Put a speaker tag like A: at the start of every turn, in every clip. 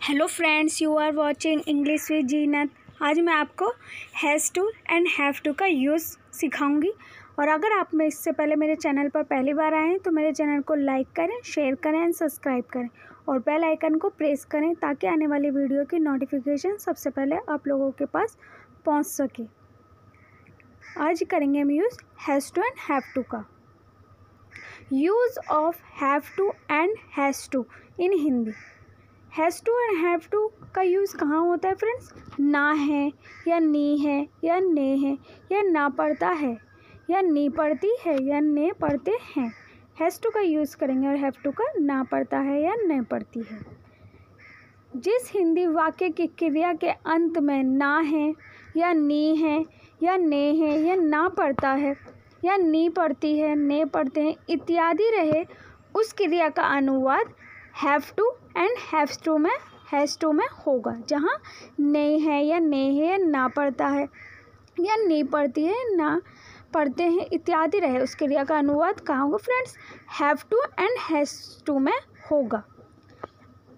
A: Hello friends, you are watching English with Zeenat. आज मैं आपको has to and have to का यूज़ सिखाऊंगी। और अगर आप में इससे पहले मेरे चैनल पर पहली बार आए हैं तो मेरे चैनल को लाइक करें, शेयर करें एंड सब्सक्राइब करें और बेल आइकन को प्रेस करें ताकि आने वाली वीडियो की नोटिफिकेशन सबसे पहले आप लोगों के पास पहुंच सके। आज करेंगे हम use has to and have to का। Use of have to and has to in Hindi. Has to and have to का यूज़ कहाँ होता है फ्रेंड्स? ना है या नी है या ने है या ना पढ़ता है या नी पढ़ती है या ने पढ़ते हैं। हैज़ टू का यूज़ करेंगे और हैव टू का ना पढ़ता है या ने पढ़ती है। जिस हिंदी वाक्य की क्रिया के अंत में ना है या नी है या ने है या ना पढ़ता है या नी पढ़ती है, ने पढ़ते हैं इत्यादि रहे, उस क्रिया का अनुवाद have to and has to में होगा। जहाँ ने है या ने है या ना पढ़ता है या नी पढ़ती है, ना पढ़ते हैं इत्यादि रहे, उस क्रिया का अनुवाद कहाँ होगा friends? Have to and has to में होगा।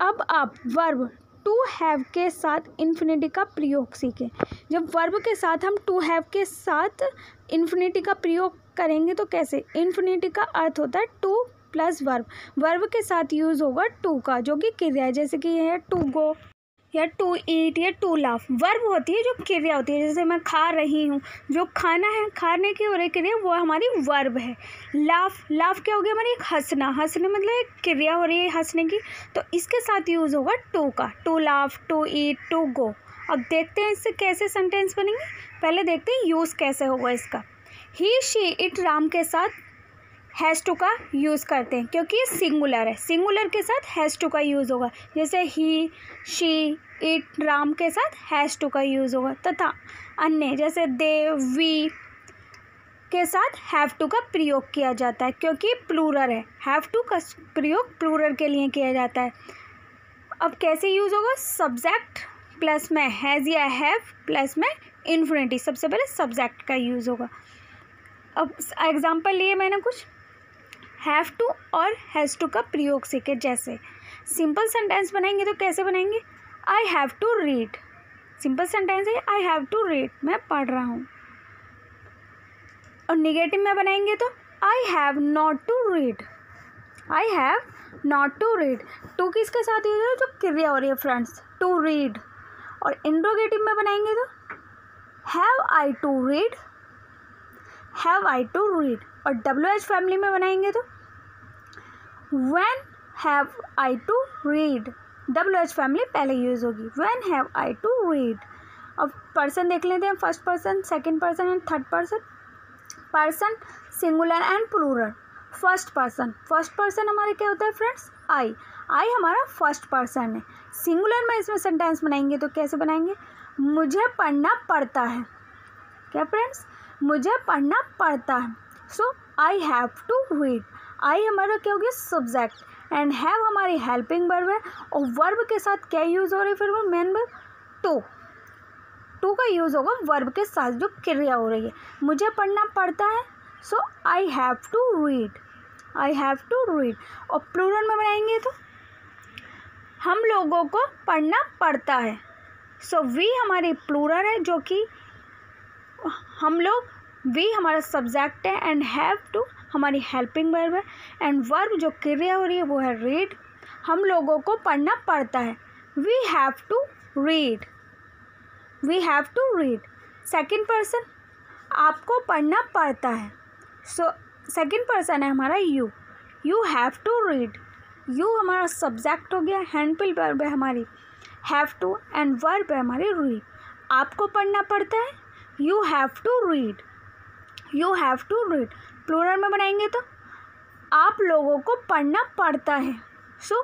A: अब आप वर्ब टू हैव के साथ इन्फिनिटी का प्रयोग सीखें। जब वर्ब के साथ हम टू हैव के साथ इन्फिनिटी का प्रयोग करेंगे तो कैसे? इन्फिनिटी का अर्थ होता है टू प्लस वर्ब। वर्ब के साथ यूज़ होगा टू का, जो कि क्रिया है, जैसे कि यह है टू गो या टू ईट या टू लाफ। वर्ब होती है जो क्रिया होती है, जैसे मैं खा रही हूँ, जो खाना है, खाने की और एक क्रिया वो हमारी वर्ब है। लाफ क्या हो गया? हमारी हंसना, हंसने मतलब एक क्रिया हो रही है हंसने की, तो इसके साथ यूज़ होगा टू का। To laugh, to eat, to go. अब देखते हैं इससे कैसे सेंटेंस बनेंगे। पहले देखते हैं यूज़ कैसे होगा इसका। ही शी इट राम के साथ हैज़ टू का यूज़ करते हैं क्योंकि ये सिंगुलर है। सिंगुलर के साथ हैज़ टू का यूज़ होगा, जैसे ही, शी, इट, राम के साथ हैज़ टू का यूज़ होगा। तथा अन्य जैसे दे, वी के साथ हैव टू का प्रयोग किया जाता है क्योंकि प्लूरल है। हैव टू का प्रयोग प्लूरल के लिए किया जाता है। अब कैसे यूज़ होगा? सब्जेक्ट प्लस में हैज़ या हैव प्लस में इन्फिनिटी। सबसे पहले सब्जेक्ट का यूज़ होगा। अब एग्जाम्पल लिए मैंने कुछ हैव टू और हैज़ टू का प्रयोग सीखे। जैसे सिंपल सेंटेंस बनाएंगे तो कैसे बनाएंगे? I have to read. Simple sentence है आई हैव टू रीड, मैं पढ़ रहा हूँ। और निगेटिव में बनाएंगे तो I have not to read. I have not to read. To किसके साथ यूज है? जो क्रिया हो रही है फ्रेंड्स, टू रीड। और इंट्रोगेटिव में बनाएंगे तो have I to read, have I to read. और WH फैमिली में बनाएंगे तो when have I to read. WH family पहले यूज़ होगी, when have I to read. अब पर्सन देख लेते हैं, first person, second person and third person. Person singular and plural. First person हमारे क्या होता है फ्रेंड्स? आई हमारा फर्स्ट पर्सन है। सिंगुलर में इसमें सेंटेंस बनाएंगे तो कैसे बनाएंगे? मुझे पढ़ना पड़ता है। क्या फ्रेंड्स? मुझे पढ़ना पड़ता है। So I have to read. आई हमारा क्या हो गया? सब्जेक्ट एंड हैव हमारी हेल्पिंग वर्ब है। और वर्ब के साथ क्या यूज़ हो रही है फिर? वो मेन वर्ब टू का यूज़ होगा वर्ब के साथ जो क्रिया हो रही है। मुझे पढ़ना पड़ता है, so I have to read. I have to read. और प्लूरल में बनाएंगे तो हम लोगों को पढ़ना पड़ता है। सो वी हमारी प्लूरल है, जो कि हम लोग, वी हमारा सब्जेक्ट है एंड हैव टू हमारी हेल्पिंग वर्ब है। एंड वर्ब जो क्रिया हो रही है वो है रीड। हम लोगों को पढ़ना पड़ता है, we have to read. We have to read. Second person, आपको पढ़ना पड़ता है। सो सेकेंड पर्सन है हमारा you have to read. You हमारा सब्जेक्ट हो गया, हेल्पिंग वर्ब है हमारी हैव टू एंड वर्ब है हमारी रीड। आपको पढ़ना पड़ता है, you have to read. You have to read. Plural में बनाएंगे तो आप लोगों को पढ़ना पड़ता है। So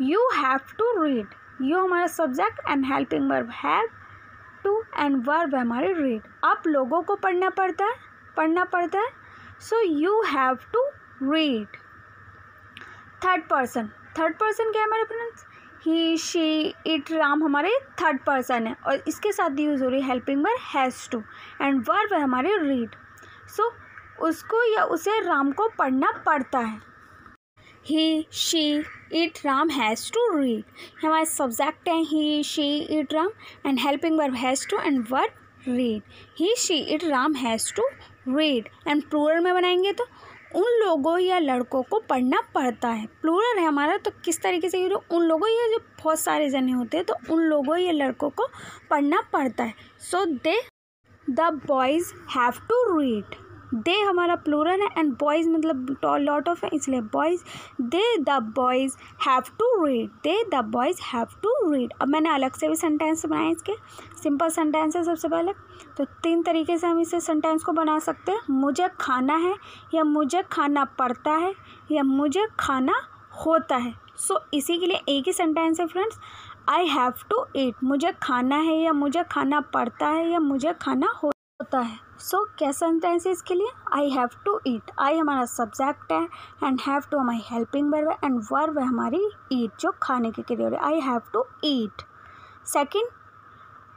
A: you have to read. You हमारा subject and helping verb have to and verb है हमारे रीड। आप लोगों को पढ़ना पड़ता है, so you have to read. Third person क्या है हमारे friends? He, she, it, Ram हमारे थर्ड पर्सन है और इसके साथ यूज़ हो रही है helping verb has to and verb है हमारे रीड। सो उसको या उसे राम को पढ़ना पड़ता है। He she it Ram has to read. हमारे सब्जेक्ट हैं he she it Ram and helping verb has to and verb read. He she it Ram has to read and plural में बनाएंगे तो उन लोगों या लड़कों को पढ़ना पड़ता है। प्लूरल है हमारा तो किस तरीके से यूज, उन लोगों या जो बहुत सारे जने होते हैं तो उन लोगों या लड़कों को पढ़ना पड़ता है। So they the boys have to read. They हमारा प्लूरल है एंड बॉयज़ मतलब लॉट ऑफ है इसलिए boys. They the boys have to read. They the boys have to read. अब मैंने अलग से भी सेंटेंस बनाए इसके, सिंपल सेंटेंस है सबसे पहले। तो 3 तरीके से हम इसे सेंटेंस को बना सकते हैं। मुझे खाना है या मुझे खाना पड़ता है या मुझे खाना होता है। सो इसी के लिए एक ही सेंटेंस है friends, I have to eat. मुझे खाना है या मुझे खाना पड़ता है या मुझे खाना होता है। सो क्या सेंटेंस है इसके लिए, आई हैव टू ईट। आई हमारा सब्जेक्ट है एंड हैव टू हमारी हेल्पिंग वर्ब है एंड वर्ब है हमारी ईट जो खाने की क्रिया है। I have to eat. Second,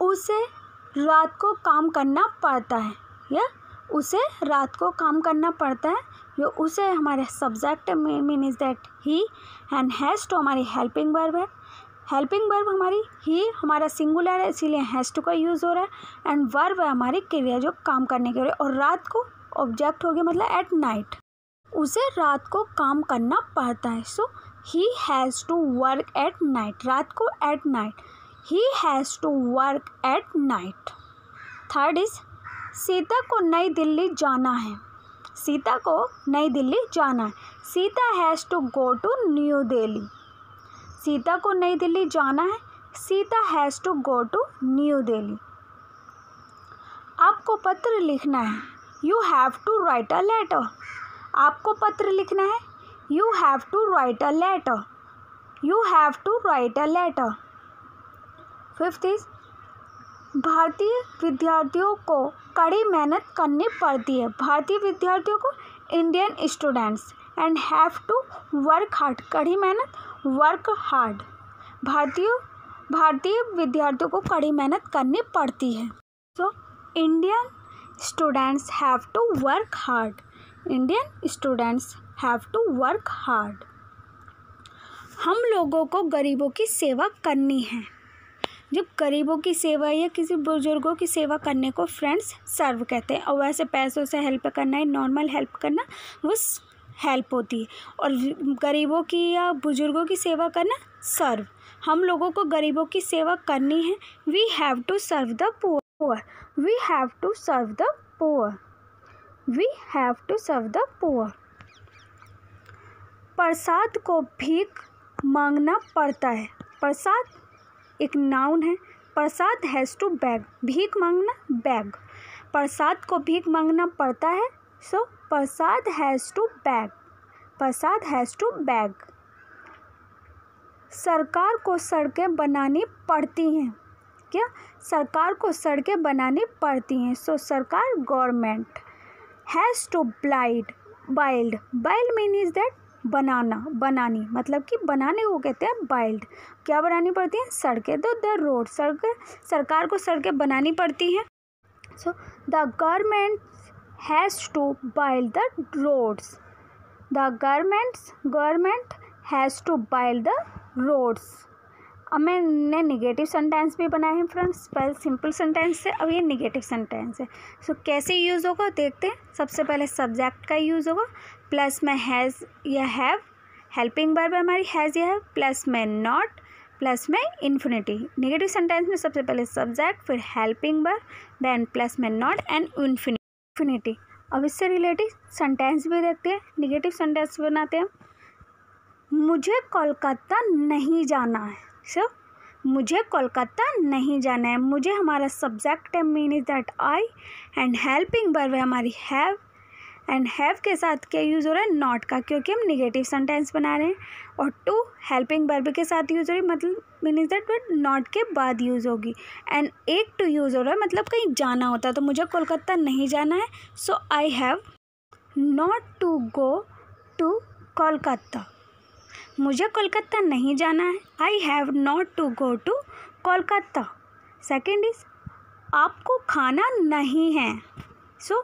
A: उसे रात को काम करना पड़ता है या उसे रात को काम करना पड़ता है। जो उसे हमारे subject mean is that he and has to हमारी हेल्पिंग वर्ब है। हेल्पिंग वर्ब हमारी ही हमारा सिंगुलर है इसीलिए हैज़ टू का यूज़ हो रहा है एंड वर्ब है हमारी क्रिया जो काम करने के लिए। और रात को ऑब्जेक्ट हो गया मतलब एट नाइट। उसे रात को काम करना पड़ता है। So he has to work at night. रात को at night. He has to work at night. Third is Sita को नई दिल्ली जाना है। सीता को नई दिल्ली जाना है। Sita has to go to New Delhi. Sita को नई दिल्ली जाना है। Sita has to go to New Delhi. आपको पत्र लिखना है। You have to write a letter. आपको पत्र लिखना है। You have to write a letter. You have to write a letter. Fifth is भारतीय विद्यार्थियों को कड़ी मेहनत करनी पड़ती है। भारतीय विद्यार्थियों को Indian students and have to work hard. कड़ी मेहनत वर्क हार्ड। भारतीय विद्यार्थियों को कड़ी मेहनत करनी पड़ती है। So Indian students have to work hard. Indian students have to work hard. हम लोगों को गरीबों की सेवा करनी है। जब गरीबों की सेवा या किसी बुजुर्गों की सेवा करने को फ्रेंड्स सर्व कहते हैं। और वैसे पैसों से हेल्प करना है, नॉर्मल हेल्प करना वो हेल्प होती है। और गरीबों की या बुजुर्गों की सेवा करना सर्व। हम लोगों को गरीबों की सेवा करनी है। We have to serve the poor. We have to serve the poor. We have to serve the poor. Prasad को भीख मांगना पड़ता है। प्रसाद एक नाउन है। Prasad has to beg. भीख मांगना बैग। प्रसाद को भीख मांगना पड़ता है। So Prasad has to beg. Prasad has to beg. सरकार को सड़कें बनानी पड़ती हैं। क्या सरकार को सड़कें बनानी पड़ती हैं। सो सरकार government has to build. Build mean is that बनाना, बनानी मतलब कि बनाने को कहते हैं बिल्ड। क्या बनानी पड़ती है, सड़कें। तो द रोड, सरकार को सड़कें बनानी पड़ती हैं। So the government has to build the roads. The government has to build the roads. अब मैंने निगेटिव सेंटेंस भी बनाए हैं फ्रेंड्स। पहले सिंपल सेंटेंस है, अब ये निगेटिव सेंटेंस है। सो कैसे यूज़ होगा देखते हैं। सबसे पहले सब्जेक्ट का यूज़ होगा, प्लस में हैज़ या हैव, हेल्पिंग वर्ब हमारी हैज़ या हैव, प्लस में नॉट, प्लस में इन्फिनिटी। निगेटिव सेंटेंस में सबसे पहले सब्जेक्ट, फिर हेल्पिंग वर्ब, देन प्लस में नॉट एंड इन्फिनिटी। अब इससे रिलेटेड सेंटेंस भी देखते हैं। निगेटिव सेंटेंस बनाते हैं। मुझे कोलकाता नहीं जाना है। सो मुझे कोलकाता नहीं जाना है। मुझे हमारा सब्जेक्ट है mean is that I and helping verb है हमारी हैव एंड हैव के साथ क्या यूज़ हो रहा है, नॉट का, क्योंकि हम निगेटिव सेंटेंस बना रहे हैं। और टू हेल्पिंग वर्ब के साथ यूज़ हो रही है मतलब mean is that but not के बाद यूज़ होगी। एंड एक टू यूज़ हो रहा है मतलब कहीं जाना होता है। तो मुझे कोलकाता नहीं जाना है। So I have not to go to Kolkata. मुझे कोलकाता नहीं जाना है। I have not to go to Kolkata. Second is आपको खाना नहीं है। सो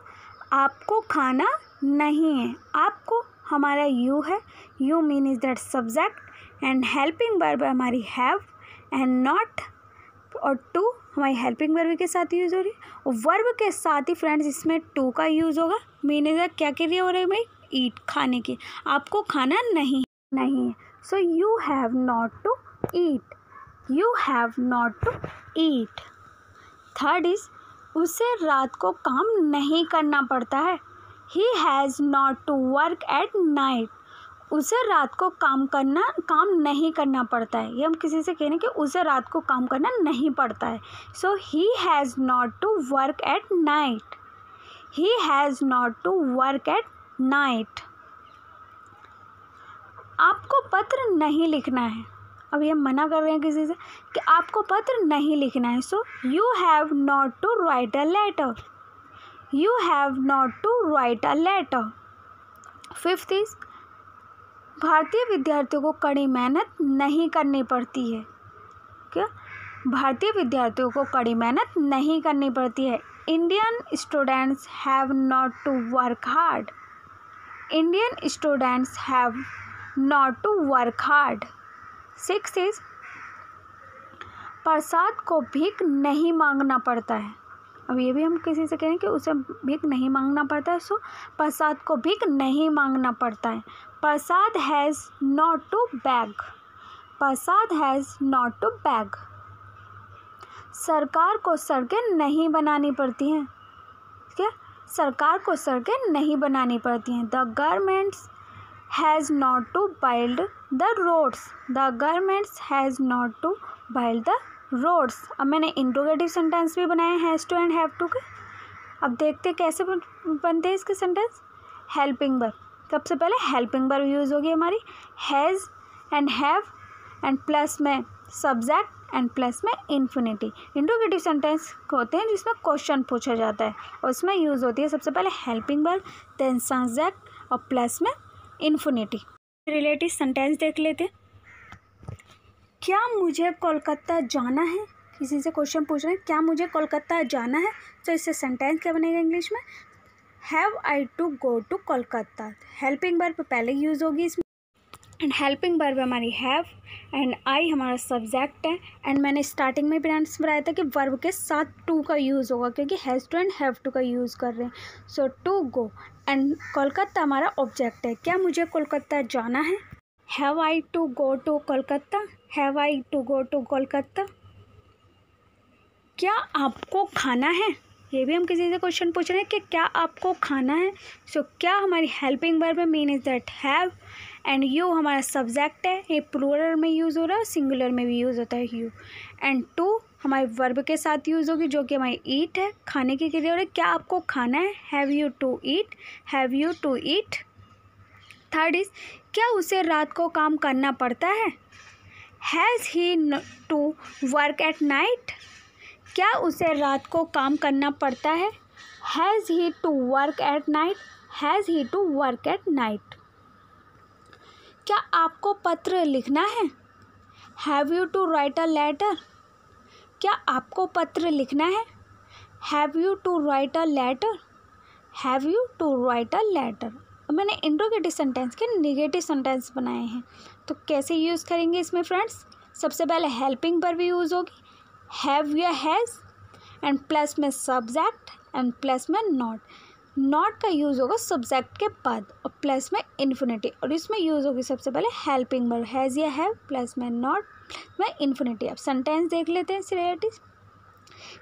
A: आपको खाना नहीं है। आपको हमारा यू है, you mean is that subject and helping verb हमारी हैव एंड नॉट और टू हमारी हेल्पिंग वर्ब के साथ यूज़ हो रही है और वर्ब के साथ ही फ्रेंड्स इसमें टू का यूज़ होगा। मीनिंग है क्या क्रिया हो रही है भाई, ईट, खाने की, आपको खाना नहीं है। So you have not to eat, you have not to eat. Third is उसे रात को काम नहीं करना पड़ता है, he has not to work at night, उसे रात को काम नहीं करना पड़ता है। ये हम किसी से कह रहे हैं कि उसे रात को काम करना नहीं पड़ता है। So he has not to work at night, he has not to work at night. आपको पत्र नहीं लिखना है, अब ये मना कर रहे हैं किसी से कि आपको पत्र नहीं लिखना है। So you have not to write a letter, you have not to write a letter. Fifth is भारतीय विद्यार्थियों को कड़ी मेहनत नहीं करनी पड़ती है। क्या? भारतीय विद्यार्थियों को कड़ी मेहनत नहीं करनी पड़ती है। Indian students have not to work hard, Indian students have not to work hard. Six is Prasad को भीख नहीं मांगना पड़ता है। अब ये भी हम किसी से कहें कि उसे भीख नहीं मांगना पड़ता है। सो प्रसाद को भीख नहीं मांगना पड़ता है। Prasad has not to beg, Prasad has not to beg. सरकार को सड़कें नहीं बनानी पड़ती हैं। क्या? सरकार को सड़कें नहीं बनानी पड़ती हैं। The governments has not to build the roads, the governments has not to build the roads. अब मैंने इंट्रोगेटिव सेंटेंस भी बनाए has to and have to के। अब देखते कैसे बनते हैं इसके सेंटेंस। हेल्पिंग वर्ब, सबसे पहले हेल्पिंग वर्ब यूज़ होगी हमारी, has and have and plus में सब्जेक्ट एंड प्लस में इन्फिनिटी। इंट्रोगेटिव सेंटेंस होते हैं जिसमें क्वेश्चन पूछा जाता है और उसमें यूज़ होती है सबसे पहले हेल्पिंग वर्ब, देन सब्जेक्ट और प्लस में इन्फिनिटी। रिलेटिव सेंटेंस देख लेते हैं। क्या मुझे कोलकाता जाना है? किसी से क्वेश्चन पूछ रहे हैं क्या मुझे कोलकाता जाना है, तो इससे सेंटेंस क्या बनेगा इंग्लिश में, have I to go to Kolkata. Helping verb पहले यूज़ होगी इसमें एंड हेल्पिंग वर्ब हमारी हैव एंड आई हमारा सब्जेक्ट है। एंड मैंने स्टार्टिंग में भी बताया था कि वर्ब के साथ टू का यूज़ होगा क्योंकि has to and have to का यूज़ कर रहे हैं। So to go and Kolkata हमारा ऑब्जेक्ट है। क्या मुझे कोलकाता जाना है, have I to go to Kolkata, have I to go to Kolkata. क्या आपको खाना है, ये भी हम किसी से क्वेश्चन पूछ रहे हैं कि क्या आपको खाना है। सो क्या हमारी हेल्पिंग वर्ब में mean is that have and you हमारा सब्जेक्ट है, ये प्लूरल में यूज़ हो रहा है, सिंगुलर में भी यूज़ होता है यू। एंड टू हमारे वर्ब के साथ यूज़ होगी जो कि हमारी ईट है, खाने की क्रिया हो रही है। क्या आपको खाना है, have you to eat, have you to eat. Third is क्या उसे रात को काम करना पड़ता है, has he to work at night. क्या उसे रात को काम करना पड़ता है, has he to work at night, has he to work at night. क्या आपको पत्र लिखना है, have you to write a letter. क्या आपको पत्र लिखना है, have you to write a letter, have you to write a letter. मैंने इंट्रोगेटिव सेंटेंस के नेगेटिव सेंटेंस बनाए हैं, तो कैसे यूज़ करेंगे इसमें फ्रेंड्स। सबसे पहले हेल्पिंग वर्ब यूज़ होगी, हैव या हैज़ एंड प्लस में सब्जेक्ट एंड प्लस में नॉट। नॉट का यूज़ होगा सब्जेक्ट के बाद और प्लस में इन्फिनिटी, और इसमें यूज़ होगी सबसे पहले हेल्पिंग वर्ब, हैज़ या हैव प्लस में नॉट प्लस में इन्फिनिटी। अब सेंटेंस देख लेते हैं इस रिलेटिव।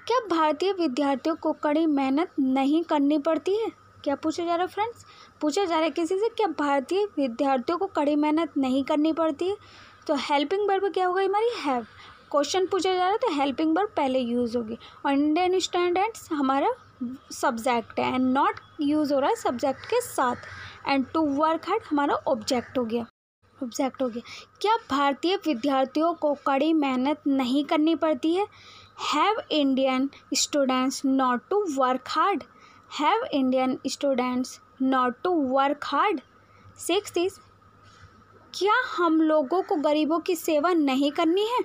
A: क्या भारतीय विद्यार्थियों को कड़ी मेहनत नहीं करनी पड़ती है। क्या पूछा जा रहा है फ्रेंड्स, पूछा जा रहा है किसी से क्या भारतीय विद्यार्थियों को कड़ी मेहनत नहीं करनी पड़ती है। तो हेल्पिंग वर्ब क्या होगा हमारी हैव। क्वेश्चन पूछा जा रहा है तो हेल्पिंग वर्ब पहले यूज़ होगी और इंडियन स्टूडेंट्स हमारा सब्जेक्ट है एंड नॉट यूज़ हो रहा है सब्जेक्ट के साथ एंड टू वर्क हार्ड हमारा ऑब्जेक्ट हो गया। क्या भारतीय विद्यार्थियों को कड़ी मेहनत नहीं करनी पड़ती है, have Indian students not to work hard, have Indian students not to work hard. Sixth is क्या हम लोगों को गरीबों की सेवा नहीं करनी है,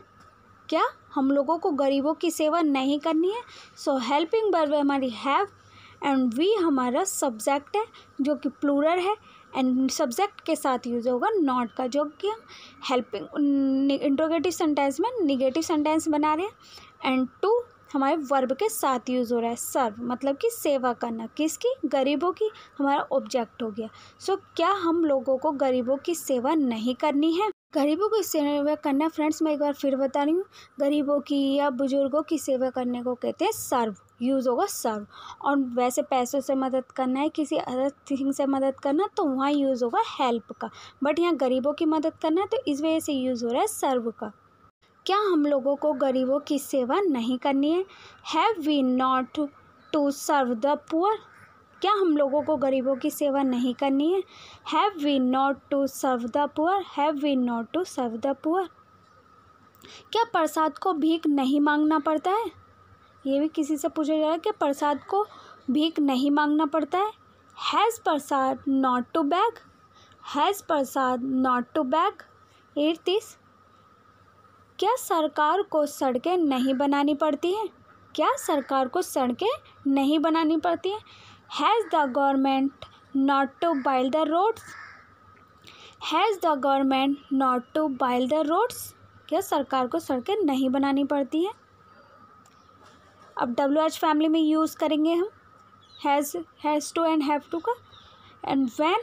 A: क्या हम लोगों को गरीबों की सेवा नहीं करनी है। सो हेल्पिंग वर्ब हमारी हैव एंड वी हमारा सब्जेक्ट है जो कि प्लूरल है एंड सब्जेक्ट के साथ यूज़ होगा नॉट का, जो कि हम हेल्पिंग इंट्रोगेटिव सेंटेंस में नेगेटिव सेंटेंस बना रहे हैं। एंड टू हमारे वर्ब के साथ यूज़ हो रहा है, सर्व मतलब कि सेवा करना, किसकी, गरीबों की, हमारा ऑब्जेक्ट हो गया। सो क्या हम लोगों को गरीबों की सेवा नहीं करनी है? गरीबों की सेवा करना फ्रेंड्स, मैं एक बार फिर बता रही हूँ, गरीबों की या बुजुर्गों की सेवा करने को कहते हैं सर्व, यूज़ होगा सर्व। और वैसे पैसों से मदद करना है, किसी अदर थिंग से मदद करना, तो वहाँ यूज़ होगा हेल्प का। बट यहाँ गरीबों की मदद करना है तो इस वजह से यूज़ हो रहा है सर्व का। क्या हम लोगों को गरीबों की सेवा नहीं करनी है? Have we not to serve the poor? क्या हम लोगों को गरीबों की सेवा नहीं करनी है? Have we not to serve the poor? Have we not to serve the poor? क्या प्रसाद को भीख नहीं मांगना पड़ता है? ये भी किसी से पूछा जा रहा है कि प्रसाद को भीख नहीं मांगना पड़ता है। Has Prasad not to beg? Has Prasad not to beg? 8 क्या सरकार को सड़कें नहीं बनानी पड़ती हैं? क्या सरकार को सड़कें नहीं बनानी पड़ती हैं? Has the government not to build the roads? Has the government not to build the roads? क्या सरकार को सड़कें नहीं बनानी पड़ती हैं? अब WH फैमिली में यूज़ करेंगे हम has to and have to का। एंड व्हेन,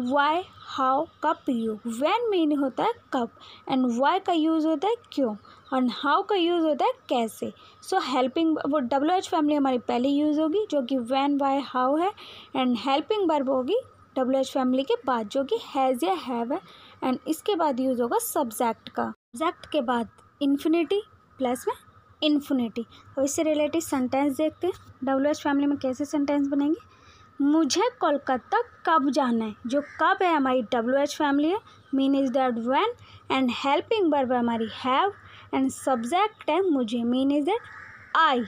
A: वाई, हाउ, कब, यू। व्हेन मीन होता है कब, एंड वाई का यूज़ होता है क्यों, और हाउ का यूज़ होता है कैसे। सो हेल्पिंग, वो WH फैमिली हमारी पहले यूज़ होगी जो कि व्हेन, वाई, हाउ है। एंड हेल्पिंग वर्ब होगी WH फैमिली के बाद जो कि हैज़ या हैव है। एंड इसके बाद यूज़ होगा सब्जेक्ट का। सब्जेक्ट के बाद इन्फिनिटी प्लस में इन्फिनिटी। अब इससे रिलेटेड सेंटेंस देखते हैं WH फैमिली में कैसे सेंटेंस बनेंगे। मुझे कोलकाता कब जाना है? जो कब है हमारी WH फैमिली है, mean is that when. And helping verb हमारी हैव। एंड सब्जेक्ट है मुझे, mean is that I.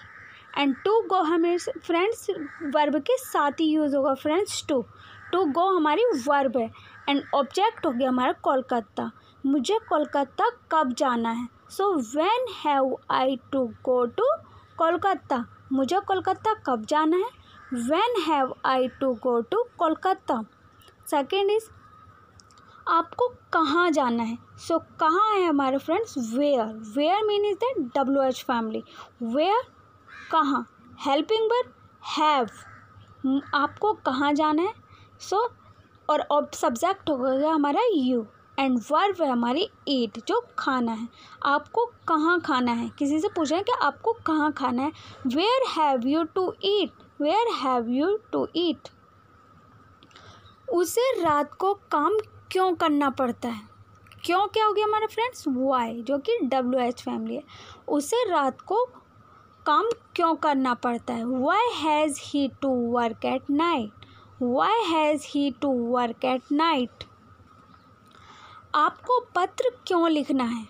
A: And to go हमें फ्रेंड्स वर्ब के साथ ही यूज़ होगा फ्रेंड्स टू गो हमारी वर्ब है। एंड ऑब्जेक्ट हो गया हमारा कोलकाता। मुझे कोलकाता कब जाना है? So when have I to go to Kolkata? मुझे कोलकाता कब जाना है? When have I to go to Kolkata? Second is आपको कहाँ जाना है? सो कहाँ है हमारे friends where mean is that WH family. Where कहाँ, हेल्पिंग वर्ब हैव, आपको कहाँ जाना है। सो और सब्जेक्ट हो गया हमारा यू। एंड वर्ब है हमारी ईट, जो खाना है। आपको कहाँ खाना है? किसी से पूछा है कि आपको कहाँ खाना है। Where have you to eat? Where have you to eat? उसे रात को काम क्यों करना पड़ता है? क्यों क्या हो गया हमारे फ्रेंड्स? वाई, जो कि WH फैमिली है। उसे रात को काम क्यों करना पड़ता है? Why has he to work at night? Why has he to work at night? आपको पत्र क्यों लिखना है?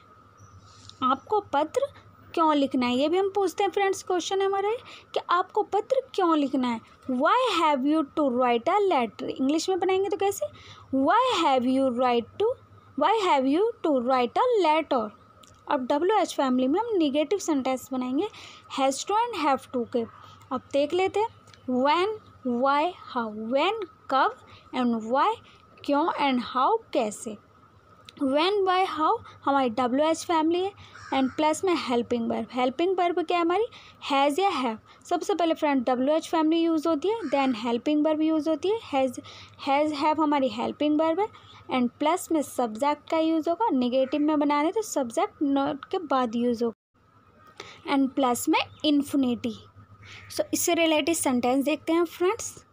A: आपको पत्र क्यों लिखना है? ये भी हम पूछते हैं फ्रेंड्स, क्वेश्चन है हमारा कि आपको पत्र क्यों लिखना है। Why have you to write a letter? English में बनाएंगे तो कैसे? Why have you to write a letter? अब WH फैमिली में हम निगेटिव सेंटेंस बनाएंगे has to and have to के। अब देख लेते हैं व्हेन, वाई, हाउ। व्हेन कब, एंड वाई क्यों, एंड हाउ कैसे। व्हेन, वाई, हाउ हमारी WH फैमिली है। एंड प्लस में हेल्पिंग वर्ब। हेल्पिंग वर्ब क्या है हमारी? हैज़ या हैव। सबसे पहले फ्रेंड WH फैमिली यूज़ होती है, देन हेल्पिंग वर्ब यूज़ होती है। हैज़ हैव हमारी हेल्पिंग वर्ब है। एंड प्लस में सब्जेक्ट का यूज़ होगा। निगेटिव में बना रहे तो सब्जेक्ट नॉट के बाद यूज़ होगा। एंड प्लस में इन्फिनिटी। सो इससे रिलेटेड सेंटेंस देखते हैं फ्रेंड्स।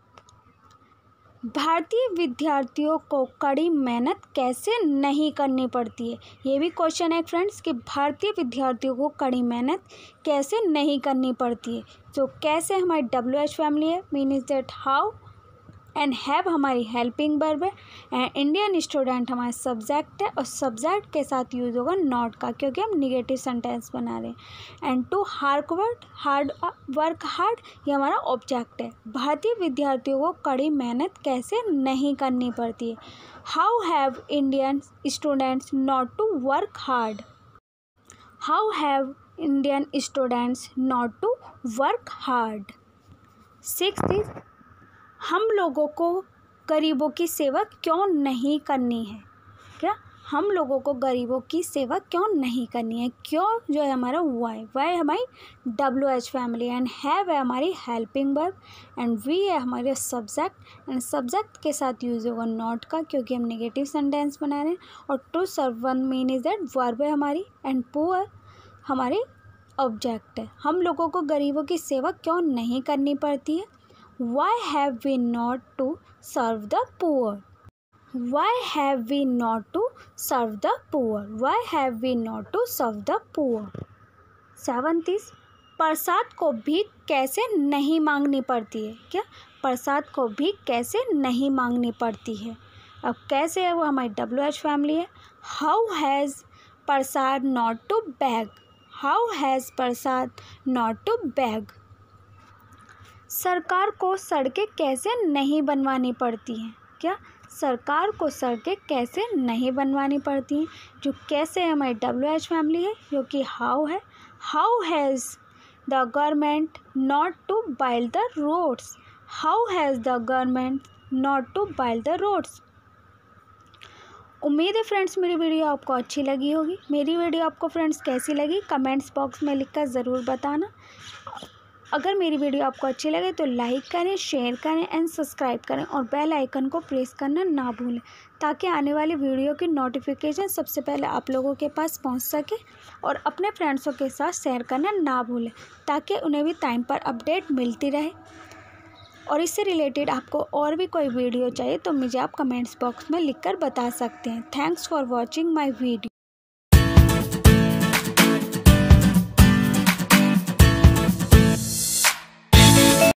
A: भारतीय विद्यार्थियों को कड़ी मेहनत कैसे नहीं करनी पड़ती है? ये भी क्वेश्चन है फ्रेंड्स कि भारतीय विद्यार्थियों को कड़ी मेहनत कैसे नहीं करनी पड़ती है। तो कैसे हमारी WH फैमिली है, mean is that how. And have हमारी हेल्पिंग वर्ब है। एंड इंडियन स्टूडेंट हमारा सब्जेक्ट है, और सब्जेक्ट के साथ यूज़ होगा नॉट का, क्योंकि हम निगेटिव सेंटेंस बना रहे हैं। एंड टू वर्क हार्ड ये हमारा ऑब्जेक्ट है। भारतीय विद्यार्थियों को कड़ी मेहनत कैसे नहीं करनी पड़ती है। How have Indian students not to work hard? How have Indian students not to work hard? 6 हम लोगों को गरीबों की सेवा क्यों नहीं करनी है? क्या हम लोगों को गरीबों की सेवा क्यों नहीं करनी है? क्यों जो है हमारा वाई हमारी WH फैमिली, एंड हैव है हमारी हेल्पिंग वर्ब, एंड वी है हमारे सब्जेक्ट, एंड सब्जेक्ट के साथ यूज होगा नॉट का क्योंकि हम नेगेटिव सेंटेंस बना रहे हैं, और to serve one mean is that verb है हमारी, एंड पुअर हमारी ऑब्जेक्ट है। हम लोगों को गरीबों की सेवा क्यों नहीं करनी पड़ती है? Why have we not to serve the poor? Why have we not to serve the poor? Why have we not to serve the poor? 7th is प्रसाद को भीख कैसे नहीं मांगनी पड़ती है? क्या प्रसाद को भीख कैसे नहीं मांगनी पड़ती है? अब कैसे है वो हमारी WH फैमिली है। How has Prasad not to beg? How has Prasad not to beg? सरकार को सड़कें कैसे नहीं बनवानी पड़ती हैं? क्या सरकार को सड़कें कैसे नहीं बनवानी पड़ती हैं? जो कैसे है हमारी WH फैमिली है, जो कि हाउ है। How has the government not to build the roads? How has the government not to build the roads? उम्मीद है फ्रेंड्स मेरी वीडियो आपको अच्छी लगी होगी। मेरी वीडियो आपको फ्रेंड्स कैसी लगी कमेंट्स बॉक्स में लिखकर ज़रूर बताना। अगर मेरी वीडियो आपको अच्छी लगे तो लाइक करें, शेयर करें एंड सब्सक्राइब करें, और बेल आइकन को प्रेस करना ना भूलें ताकि आने वाली वीडियो की नोटिफिकेशन सबसे पहले आप लोगों के पास पहुंच सके। और अपने फ्रेंड्सों के साथ शेयर करना ना भूलें ताकि उन्हें भी टाइम पर अपडेट मिलती रहे। और इससे रिलेटेड आपको और भी कोई वीडियो चाहिए तो मुझे आप कमेंट्स बॉक्स में लिखकर बता सकते हैं। Thanks for watching my video.